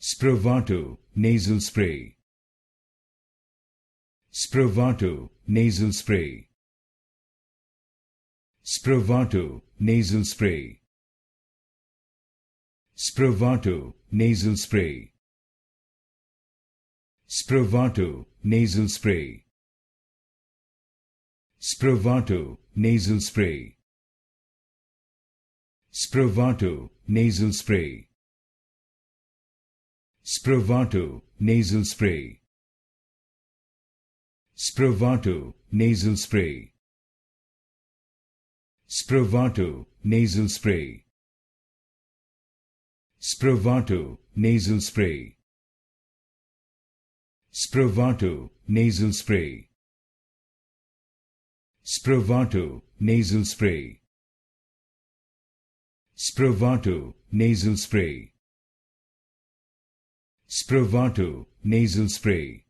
Spravato Nasal Spray. Spravato Nasal Spray. Spravato Nasal Spray. Spravato Nasal Spray. Spravato Nasal Spray. Spravato Nasal Spray. Spravato Nasal Spray. Spravato Nasal Spray. Spravato Nasal Spray. Spravato Nasal Spray. Spravato Nasal Spray. Spravato Nasal Spray. Spravato Nasal Spray. Spravato Nasal Spray. Spravato Nasal Spray.